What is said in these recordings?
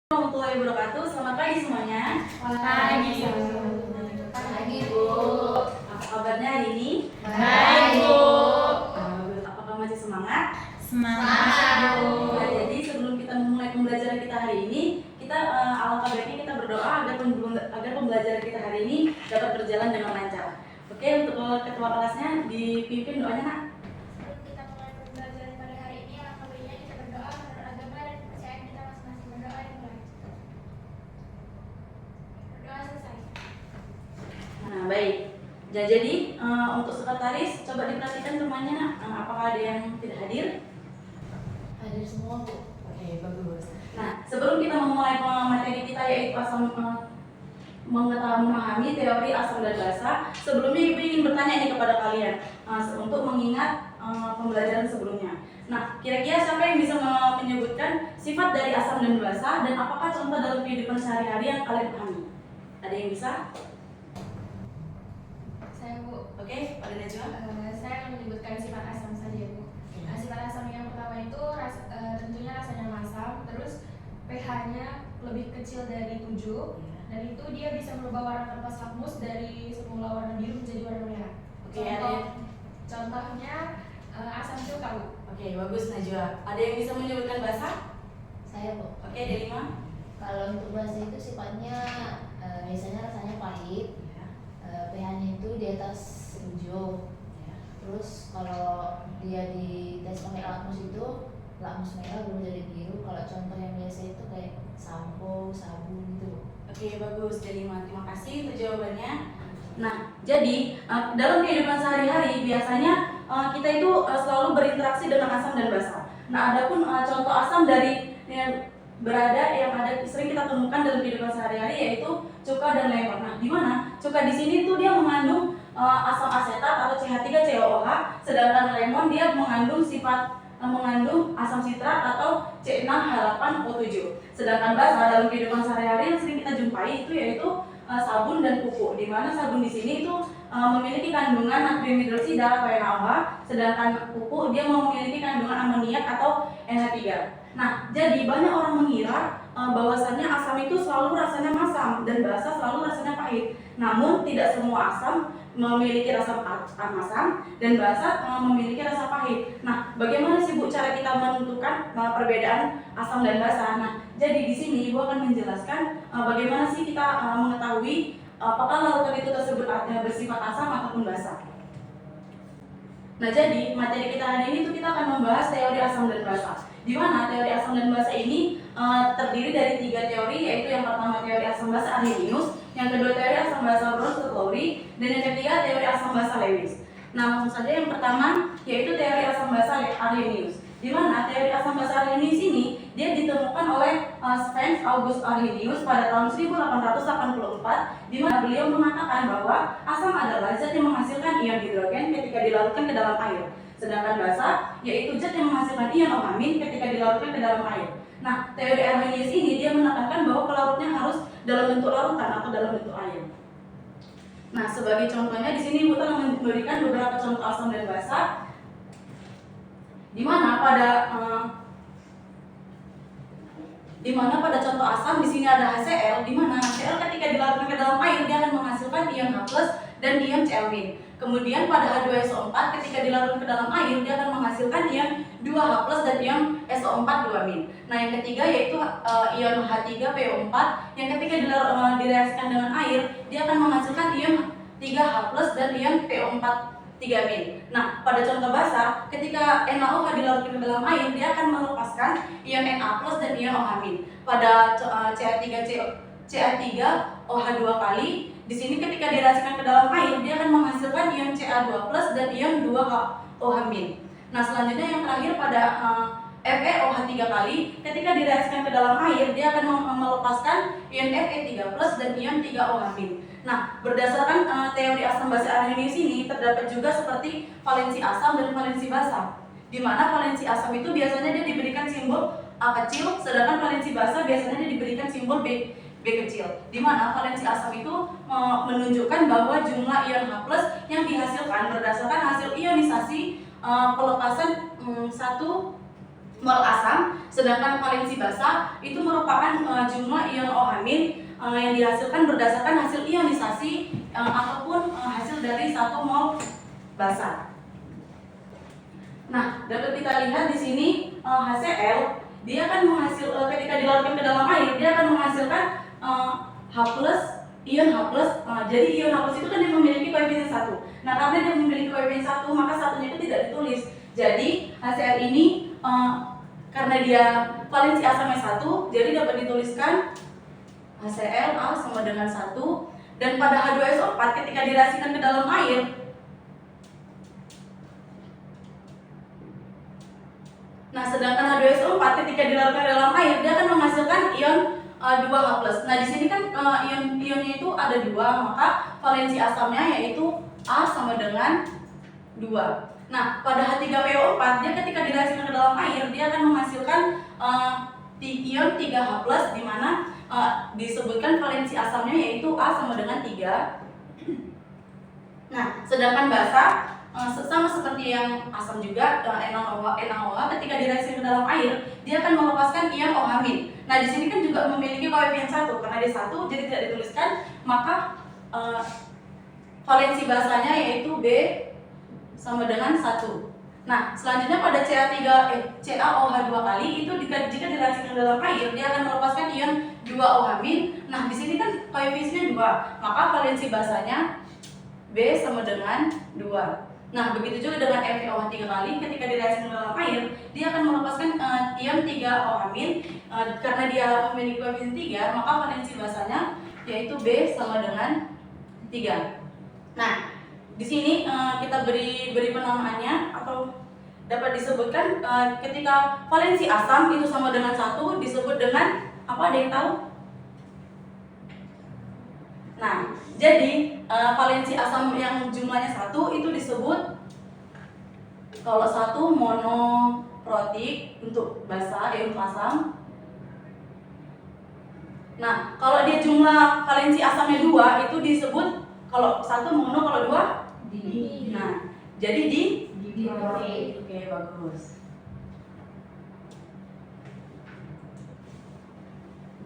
Warahmatullahi wabarakatuh. Selamat pagi semuanya. Pagi. Pagi, Bu. Apa kabarnya hari ini? Baik, Bu. Apakah masih semangat? Semangat, Bu. Nah, jadi sebelum kita memulai pembelajaran kita hari ini, kita alangkah baiknya kita berdoa agar pembelajaran kita hari ini dapat berjalan dengan lancar. Oke, untuk ketua kelasnya dipimpin doanya, Nak. Sebelum kita mulai pembelajaran pada hari ini, alangkah baiknya kita berdoa menurut agama dan kepercayaan kita masing-masing. Berdoa dimulai. Berdoa selesai. Nah, baik. Ya, jadi untuk sekretaris coba diperhatikan temannya, Nak. Apakah ada yang tidak hadir? Hadir semua, Bu. Oke, bagus. Nah, sebelum kita memulai materi kita yaitu memahami teori asam dan basa, sebelumnya Ibu ingin bertanya nih kepada kalian untuk mengingat pembelajaran sebelumnya. Nah, kira-kira siapa yang bisa menyebutkan sifat dari asam dan basa dan apakah contoh dalam kehidupan sehari-hari yang kalian pahami? Ada yang bisa? Saya, Bu. Oke, pada Najwa. Saya akan menyebutkan sifat asam saja, Bu. Sifat asam yang pertama itu tentunya rasanya masam, terus pH-nya lebih kecil dari 7, dan itu dia bisa merubah warna kertas lakmus dari semula warna biru menjadi warna merah. Oke, ada yang... Contohnya asam silka, Bu. Oke, bagus Najwa. Ada yang bisa menyebutkan basa? Saya, Bu. Oke, Delima. Kalau untuk basa itu sifatnya biasanya rasanya pahit. pH-nya itu di atas 7. Terus kalau dia di tes pakai lakmus itu lakmus merah baru jadi biru. Kalau contoh yang biasa itu kayak sampo, sabun gitu. Oke, bagus Delima. Terima kasih untuk jawabannya. Nah, jadi dalam kehidupan sehari-hari biasanya kita itu selalu berinteraksi dengan asam dan basa. Nah, adapun contoh asam dari yang sering kita temukan dalam kehidupan sehari-hari yaitu cuka dan lemon. Nah, di mana cuka di sini tuh dia mengandung asam asetat atau CH3COOH, sedangkan lemon dia mengandung asam sitrat atau C6H8O7. Sedangkan basa dalam kehidupan sehari-hari yang sering kita jumpai itu yaitu sabun dan pupuk, di mana sabun di sini itu memiliki kandungan natrium hidroksida atau NaOH, sedangkan pupuk dia memiliki kandungan amoniak atau NH3. Nah, jadi banyak orang mengira bahwasannya asam itu selalu rasanya masam dan basa selalu rasanya pahit. Namun tidak semua asam memiliki rasa masam dan basa memiliki rasa pahit. Nah, bagaimana sih Bu cara kita menentukan perbedaan asam dan basa? Nah, jadi di sini Ibu akan menjelaskan bagaimana sih kita mengetahui apakah larutan itu tersebut bersifat asam ataupun basa. Nah, jadi materi kita hari ini tuh kita akan membahas teori asam dan basa. Di mana teori asam dan basa ini terdiri dari 3 teori, yaitu yang pertama teori asam basa Arrhenius, yang kedua teori asam basa Bronsted-Lowry, dan yang ketiga teori asam basa Lewis. Nah, langsung saja yang pertama yaitu teori asam basa Arrhenius. Di mana teori asam basa Arrhenius ini dia ditemukan oleh Franz August Arrhenius pada tahun 1884, di mana beliau mengatakan bahwa asam adalah zat yang menghasilkan ion hidrogen ketika dilarutkan ke dalam air. Sedangkan basa yaitu zat yang menghasilkan ion OH- ketika dilarutkan ke dalam air. Nah, teori Arrhenius ini dia menekankan bahwa pelarutnya harus dalam bentuk larutan atau dalam bentuk air. Nah, sebagai contohnya di sini Ibu telah memberikan beberapa contoh asam dan basa, di mana pada contoh asam di sini ada HCl, di mana HCl ketika dilarutkan ke dalam air dia akan menghasilkan ion H+ dan ion Cl-. Kemudian pada H2SO4 ketika dilarutkan ke dalam air dia akan menghasilkan ion 2H+ dan ion SO4 2-. Nah, yang ketiga yaitu ion H3PO4 yang ketika direaksikan dengan air dia akan menghasilkan ion 3H+ dan ion PO4 3-. Nah, pada contoh basa, ketika NaOH dilarutkan ke dalam air, dia akan melepaskan ion Na+ dan ion OH-. Pada Ca3OH2 kali, di sini ketika direaksikan ke dalam air, dia akan menghasilkan ion Ca2+ dan ion 2OH-. Nah, selanjutnya yang terakhir pada FeOH3 kali, ketika direaksikan ke dalam air, dia akan melepaskan ion Fe3+ dan ion 3OH-. Nah, berdasarkan teori asam basa Arrhenius ini terdapat juga seperti valensi asam dan valensi basa. Di mana valensi asam itu biasanya dia diberikan simbol A kecil, sedangkan valensi basa biasanya dia diberikan simbol B kecil. Di mana valensi asam itu menunjukkan bahwa jumlah ion H+ yang dihasilkan berdasarkan hasil ionisasi pelepasan satu mol asam, sedangkan valensi basa itu merupakan jumlah ion OH- yang dihasilkan berdasarkan hasil ionisasi ataupun hasil dari 1 mol basa. Nah, dapat kita lihat di sini HCl dia akan menghasilkan ketika dilarutkan ke dalam air dia akan menghasilkan H+, ion H+. Jadi ion H+ itu kan dia memiliki koefisien 1. Nah, karena dia memiliki koefisien 1, maka satunya itu tidak ditulis. Jadi HCl ini karena dia valensi asamnya 1, jadi dapat dituliskan HCl A sama dengan 1. Dan pada H2SO4 ketika direaksikan ke dalam air, nah sedangkan H2SO4 ketika dilarutkan ke dalam air dia akan menghasilkan ion 2H+. Nah, di sini kan ionnya itu ada 2, maka valensi asamnya yaitu A sama dengan 2. Nah, pada H3PO4 dia ketika direaksikan ke dalam air dia akan menghasilkan ion 3H+, di mana disebutkan valensi asamnya yaitu A sama dengan 3. Nah, sedangkan basa sama seperti yang asam juga, NaOH ketika direaksikan ke dalam air dia akan melepaskan ion OH-. Nah, di sini kan juga memiliki koefisien 1, karena dia 1 jadi tidak dituliskan, maka valensi basanya yaitu B sama dengan 1. Nah, selanjutnya pada CaOH 2 kali itu jika direaksikan ke dalam air dia akan melepaskan ion 2OH-. Nah, di sini kan koefisiennya 2, maka valensi basanya B sama dengan 2. Nah, begitu juga dengan FeOH 3 kali ketika direaksikan ke dalam air dia akan melepaskan ion 3OH-. Karena dia memiliki koefisien 3, maka valensi basanya yaitu B sama dengan 3. Nah, di sini kita beri penamaannya atau dapat disebutkan ketika valensi asam itu sama dengan 1 disebut dengan apa, ada yang tahu? Nah, jadi valensi asam yang jumlahnya 1 itu disebut, kalau 1 monoprotik untuk basa untuk asam. Nah, kalau dia jumlah valensi asamnya 2 itu disebut, kalau 1 mono, kalau 2 di. Nah, jadi diprotik. Oke, bagus.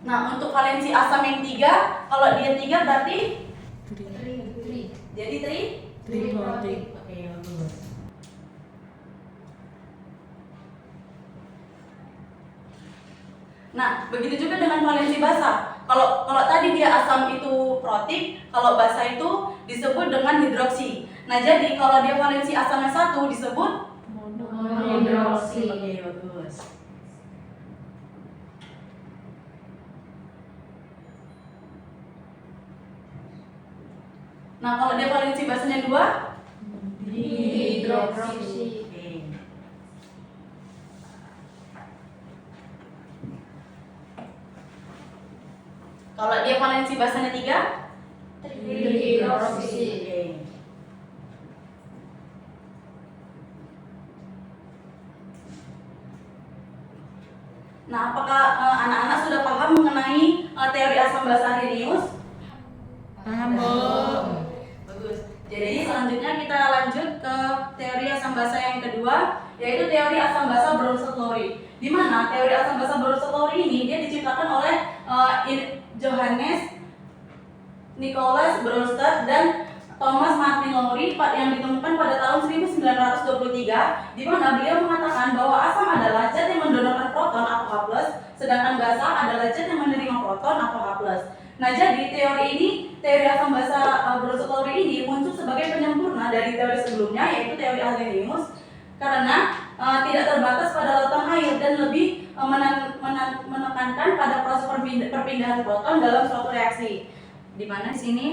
Nah, untuk valensi asam yang 3, kalau dia 3 berarti jadi triprotik. Oke, bagus. Nah, begitu juga dengan valensi basa. Kalau tadi dia asam itu protik, kalau basa itu disebut dengan hidroksi. Nah, jadi kalau dia valensi asamnya 1 disebut monohidroksi. Oke, bagus. Nah, kalau dia valensi basanya 2 dihidroksi. Kalau dia valensi basanya 3 trihidroksi. Nah, apakah anak-anak sudah paham mengenai teori asam basa Arrhenius? Paham, Bu. Bagus. Jadi selanjutnya kita lanjut ke teori asam basa yang kedua, yaitu teori asam basa Bronsted-Lowry. Di mana teori asam basa Bronsted-Lowry ini dia diciptakan oleh Johannes Nicholas Bronsted dan Thomas Martin Lowry yang ditemukan pada tahun 1923, di mana beliau mengatakan bahwa asam adalah zat yang mendonorkan proton atau H+, sedangkan basa adalah zat yang menerima proton atau H+. Nah, jadi teori asam basa Bronsted-Lowry ini muncul sebagai penyempurna dari teori sebelumnya, yaitu teori Arrhenius, karena tidak terbatas pada lautan air dan lebih menekankan pada proses perpindahan proton dalam suatu reaksi. Di mana di sini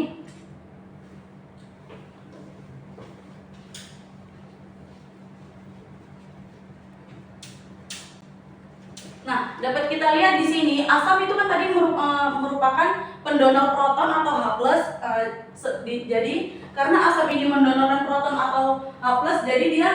nah, dapat kita lihat di sini asam itu kan tadi merupakan pendonor proton atau H+. Jadi karena asam ini mendonorkan proton atau H+, jadi dia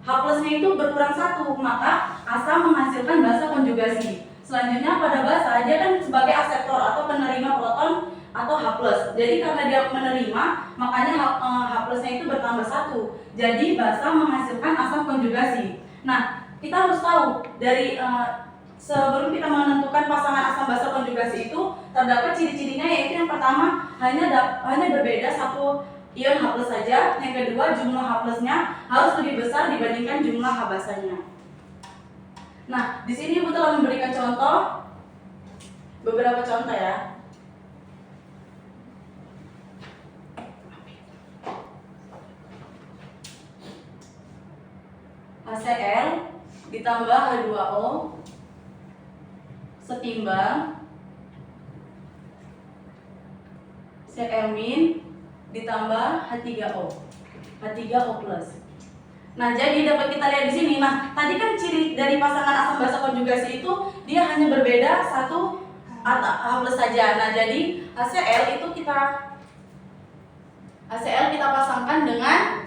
H+-nya itu berkurang 1, maka asam menghasilkan basa konjugasi. Selanjutnya pada basa dia kan sebagai akseptor atau penerima proton atau H+. Jadi karena dia menerima, makanya H+-nya itu bertambah 1. Jadi basa menghasilkan asam konjugasi. Nah, kita harus tahu dari sebelum kita menentukan pasangan asam basa konjugasi itu terdapat ciri-cirinya, yaitu yang pertama hanya berbeda satu ion H+ saja, yang kedua jumlah H plusnya harus lebih besar dibandingkan jumlah H basanya. Nah, di sini Ibu telah memberikan contoh, beberapa contoh ya. HCl ditambah H2O setimbang Cl- ditambah H3O plus. Nah, jadi dapat kita lihat di sini. Nah, tadi kan ciri dari pasangan asam basa konjugasi itu dia hanya berbeda satu H+ saja. Nah, jadi HCl kita pasangkan dengan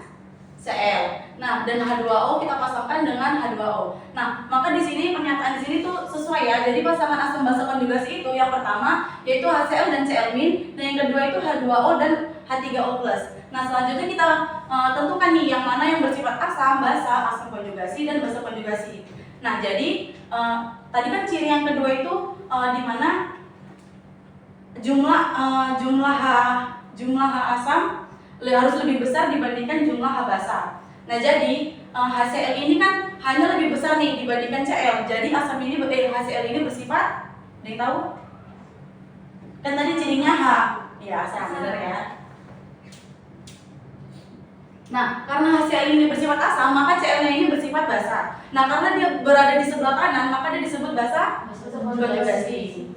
Cl. Nah, dan H2O kita pasangkan dengan H2O. Nah, maka di sini pernyataan di sini tuh sesuai ya. Jadi pasangan asam basa konjugasi itu yang pertama yaitu HCl dan Cl-, dan yang kedua itu H2O dan H3O+. Nah, selanjutnya kita tentukan nih yang mana yang bersifat asam, basa, asam konjugasi, dan basa konjugasi. Nah, jadi tadi kan ciri yang kedua itu di mana jumlah H asam harus lebih besar dibandingkan jumlah H basa. Nah, jadi HCl ini kan hanya lebih besar nih dibandingkan Cl. Jadi asam ini HCl ini bersifat, ada yang tahu? Kan tadi cirinya H, ya asam, benar ya. Nah, karena HCl ini bersifat asam, maka Cl-nya ini bersifat basa. Nah, karena dia berada di sebelah kanan, maka dia disebut basa konjugasi.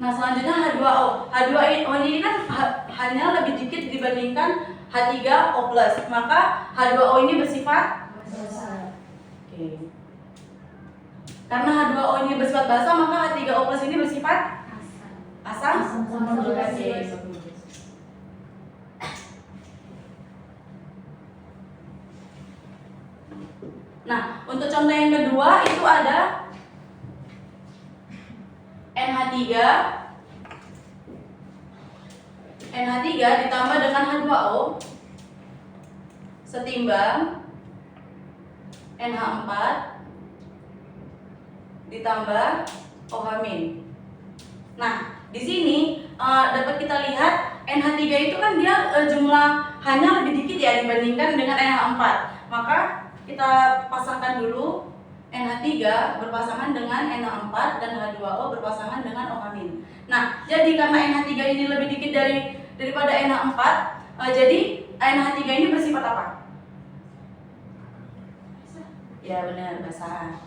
Nah, selanjutnya H2O. H2O ini kan hanya lebih dikit dibandingkan H3O+. Maka H2O ini bersifat basa. Oke. Karena H2O ini bersifat basa, maka H3O+ ini bersifat asam konjugasi. Nah, untuk contoh yang kedua itu ada NH3 ditambah dengan H2O setimbang NH4 ditambah OH-. Nah, di sini dapat kita lihat NH3 itu kan dia jumlah hanya lebih dikit ya dibandingkan dengan NH4. Maka kita pasangkan dulu NH3 berpasangan dengan NH4 dan H2O berpasangan dengan OH-. Nah, jadi karena NH3 ini lebih dikit daripada NH4, jadi NH3 ini bersifat apa? Ya benar, basa.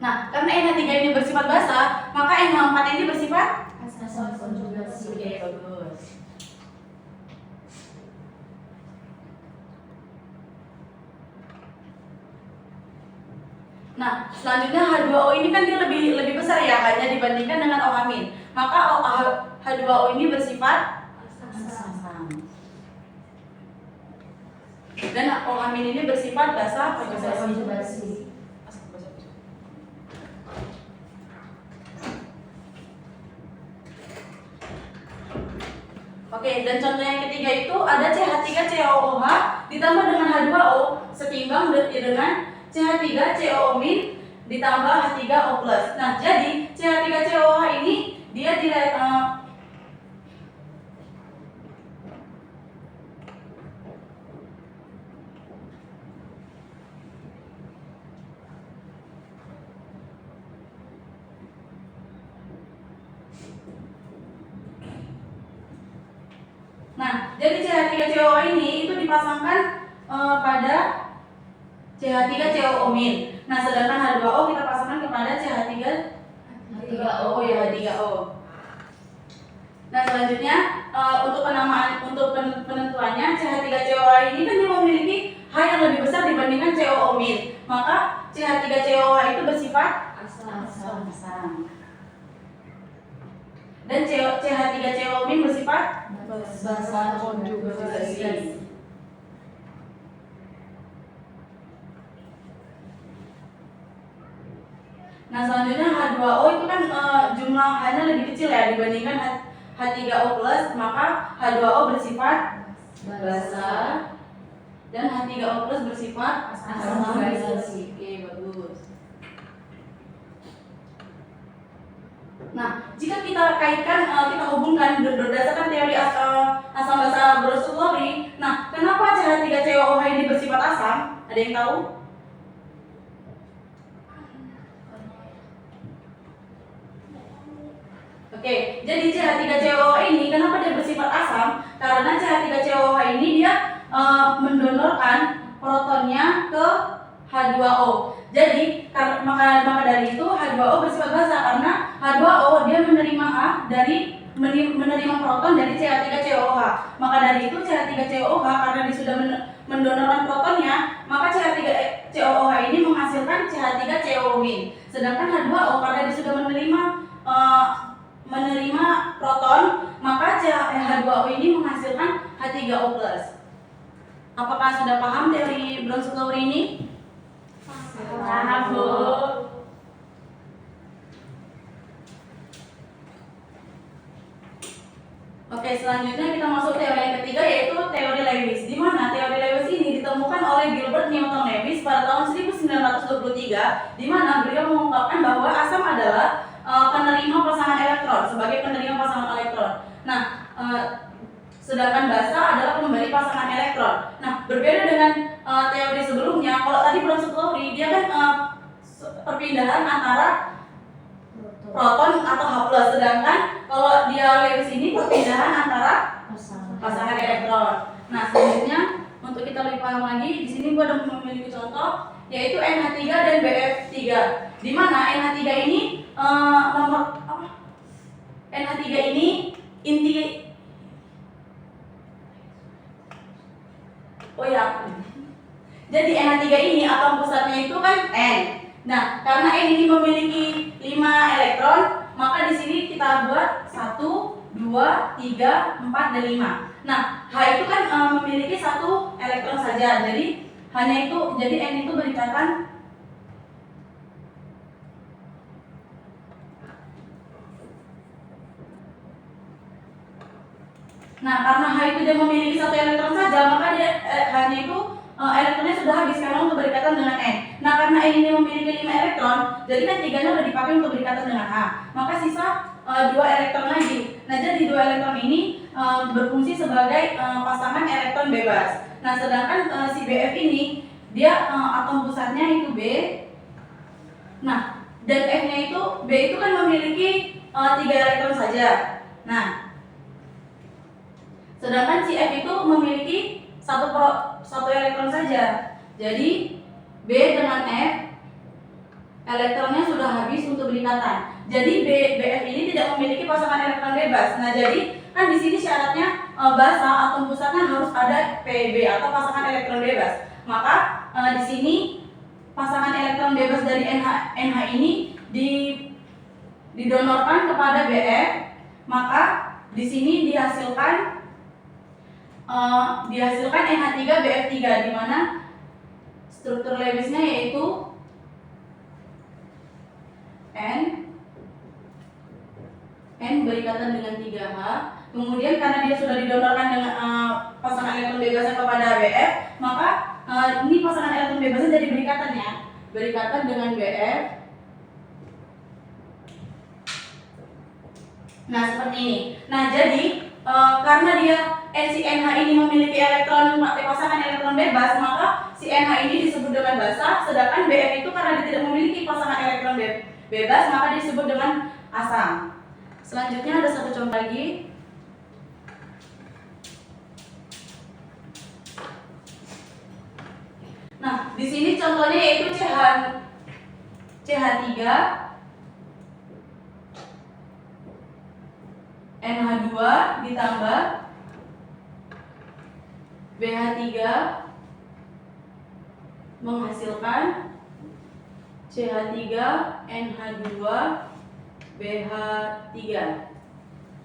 Nah, karena NH3 ini bersifat basa, maka NH4 ini bersifat Asam konjugasi. Oke, bagus. Nah, selanjutnya H2O ini kan dia lebih besar ya hanya dibandingkan dengan OH-. Maka H2O ini bersifat asam. Dan OH- ini bersifat basa konjugasi. Oke, dan contoh yang ketiga itu ada CH3COOH ditambah dengan H2O setimbang dengan CH3COO- ditambah H3O+. Nah, jadi CH3COOH ini dia Nah, jadi CH3COO ini itu dipasangkan pada CH3COO-. Nah, sedangkan H2O kita pasangkan kepada H3O ya, H3O. Nah, selanjutnya untuk penentuannya CH3COO ini kan dia memiliki H yang lebih besar dibandingkan COO-. Maka CH3COO itu bersifat asam. Dan CH3COO- bersifat basa konjugasi. Nah, selanjutnya H2O itu kan jumlah H-nya lebih kecil ya dibandingkan H3O+, maka H2O bersifat basa dan H3O+ bersifat asam basi. Oke, bagus. Nah, jika kita kaitkan, kita hubungkan berdasarkan teori asam basa Bronsted-Lowry. Nah, kenapa CH3COOH ini bersifat asam? Ada yang tahu? Oke, jadi CH3COOH ini kenapa dia bersifat asam? Karena CH3COOH ini dia mendonorkan protonnya ke H2O. Jadi maka dari itu H2O bersifat basa karena H2O dia menerima proton dari CH3COOH. Maka dari itu CH3COOH karena dia sudah mendonorkan protonnya, maka CH3COOH ini menghasilkan CH3CO-. Sedangkan H2O karena dia sudah menerima proton, maka H2O ini menghasilkan H3O+. Apakah sudah paham teori Bronsted-Lowry ini? Paham, Bu. Oke, selanjutnya kita masuk teori yang ketiga, yaitu teori Lewis. Di mana teori Lewis ini ditemukan oleh Gilbert Newton Lewis pada tahun 1923, di mana beliau mengungkapkan bahwa asam adalah penerima pasangan elektron, sebagai penerima pasangan elektron. Nah, sedangkan basa adalah pemberi pasangan elektron. Nah, berbeda dengan teori sebelumnya. Kalau tadi Bronsted-Lowry dia kan perpindahan antara proton atau H+, sedangkan kalau dia Lewis ini perpindahan antara pasangan elektron. Nah, selanjutnya untuk kita lebih paham lagi, di sini gua ada memiliki contoh yaitu NH3 dan BF3. Di mana NH3 ini NH3 ini jadi NH3 ini atom pusatnya itu kan N. Nah, karena N ini memiliki 5 elektron, maka di sini kita buat 1, 2, 3, 4, dan 5. Nah, H itu kan memiliki 1 elektron saja. Jadi N itu berikatan Nah, karena H itu dia memiliki 1 elektron saja, maka H-nya itu elektronnya sudah habis karena untuk berikatan dengan N. Nah, karena N ini memiliki 5 elektron, jadi kan 3-nya sudah dipakai untuk berikatan dengan H. Maka sisa 2 elektron lagi. Nah, jadi 2 elektron ini berfungsi sebagai pasangan elektron bebas. Nah, sedangkan si BF ini dia atom pusatnya itu B. Nah, dan F-nya itu B itu kan memiliki 3 elektron saja. Nah, sedangkan si F itu memiliki 1 elektron saja. Jadi B dengan F elektronnya sudah habis untuk berikatan. Jadi BF ini tidak memiliki pasangan elektron bebas. Nah, jadi kan di sini syaratnya basa atom pusatnya harus ada PB atau pasangan elektron bebas. Maka di sini pasangan elektron bebas dari NH ini didonorkan kepada BF. Maka di sini dihasilkan NH3 BF3, di mana struktur Lewisnya yaitu N berikatan dengan 3H. Kemudian karena dia sudah didonorkan dengan pasangan elektron bebasnya kepada BF, maka ini pasangan elektron bebasnya jadi berikatan dengan BF. Nah, seperti ini. Nah, jadi karena dia si NH ini memiliki pasangan elektron bebas, maka si NH ini disebut dengan basa, sedangkan BF itu karena dia tidak memiliki pasangan elektron bebas, maka disebut dengan asam. Selanjutnya ada satu contoh lagi. Nah, di sini contohnya yaitu CH3 NH2 ditambah BH3 menghasilkan CH3 NH2 BH3.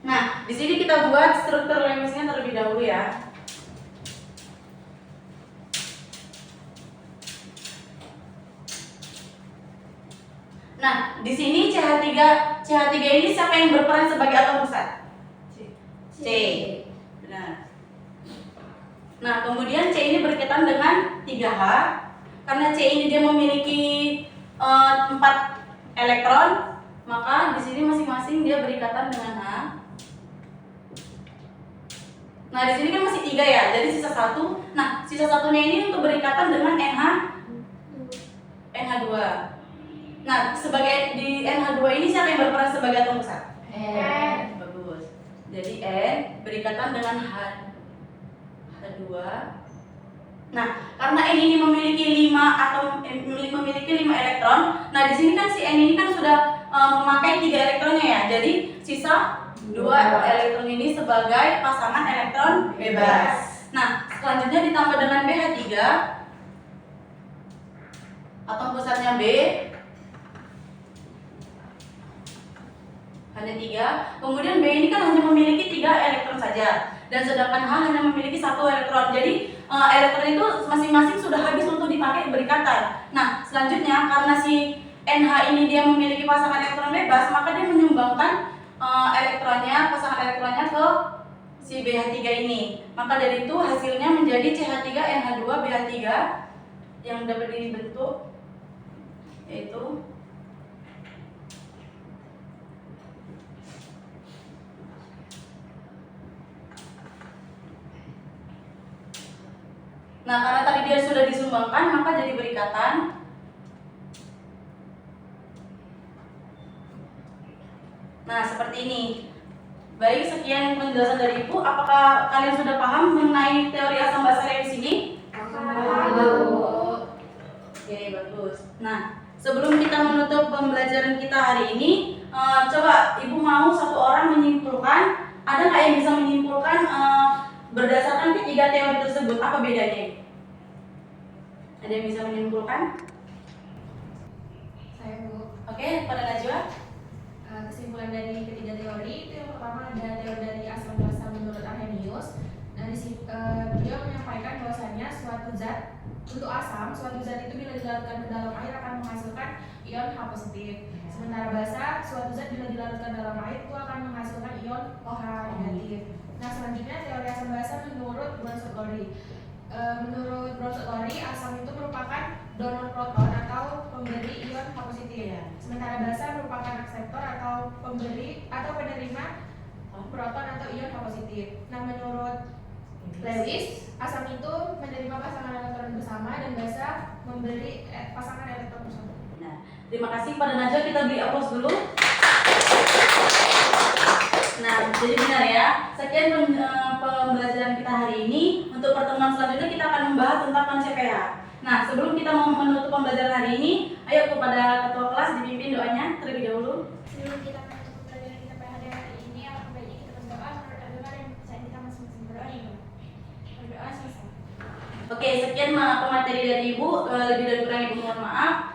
Nah, di sini kita buat struktur Lewisnya terlebih dahulu ya. Nah, di sini CH3 ini siapa yang berperan sebagai atom pusat? C. Benar. Nah, kemudian C ini berkaitan dengan 3H. Karena C ini dia memiliki 4 elektron, maka di sini masing-masing dia berikatan dengan H. Nah, di sini kan masih 3 ya, jadi sisa 1. Nah, sisa satunya ini untuk berikatan dengan NH2. Nah, sebagai di NH2 ini siapa yang berperan sebagai atom besar? N. Bagus. Jadi N berikatan dengan H2. Nah, karena N ini memiliki 5 elektron. Nah, di sini kan si N ini kan sudah memakai 3 elektronnya ya. Jadi sisa 2 elektron ini sebagai pasangan elektron bebas. Nah, selanjutnya ditambah dengan BH3. Atom pusatnya B hanya 3. Kemudian B ini kan hanya memiliki 3 elektron saja, dan sedangkan H hanya memiliki 1 elektron. Jadi elektron itu masing-masing sudah habis untuk dipakai berikatan. Nah, selanjutnya karena si NH ini dia memiliki pasangan elektron bebas, maka dia menyumbangkan pasangan elektronnya ke si BH3 ini. Maka dari itu hasilnya menjadi CH3NH2BH3 yang dapat dibentuk yaitu Nah, karena tadi dia sudah disumbangkan, maka jadi berikatan. Nah, seperti ini. Baik, sekian penjelasan dari Ibu. Apakah kalian sudah paham mengenai teori asam basa di sini? Oke, bagus. Nah, sebelum kita menutup pembelajaran kita hari ini, coba Ibu mau satu orang menyimpulkan, ada nggak yang bisa menyimpulkan berdasarkan ketiga teori tersebut, apa bedanya? Ada yang bisa menyimpulkan? Saya Bu. Oke, pada Najwa. Kesimpulan dari ketiga teori itu yang pertama ada teori dari asam basa menurut Arrhenius. Nah, di sini beliau menyampaikan bahwasanya suatu zat itu bila dilarutkan ke dalam air akan menghasilkan ion H positif. Sementara basa, suatu zat bila dilarutkan dalam air itu akan menghasilkan ion OH negatif. Nah, selanjutnya teori asam basa menurut Bronsted-Lowry. Menurut Bronsted-Lowry, asam itu merupakan donor proton atau pemberi ion H positif. Sementara basa merupakan akseptor atau pemberi atau penerima proton atau ion H positif. Nah, menurut Lewis, asam itu menerima pasangan elektron bersama dan basa memberi pasangan elektron bersama. Nah, terima kasih pada Najwa, kita beri aplaus dulu. Nah, jadi benar ya. Sekian pembelajaran kita hari ini. Untuk pertemuan selanjutnya kita akan membahas tentang konsep pH. Nah, sebelum kita mau menutup pembelajaran hari ini, ayo kepada ketua kelas dipimpin doanya terlebih dahulu. Sebelum kita menutup pembelajaran kita pada hari ini, alangkah baiknya kita berdoa menurut agama dan kepercayaan kita masing-masing. Berdoa ya, Bu. Berdoa selesai. Oke, sekian materi dari Ibu. Lebih dan kurang Ibu mohon maaf.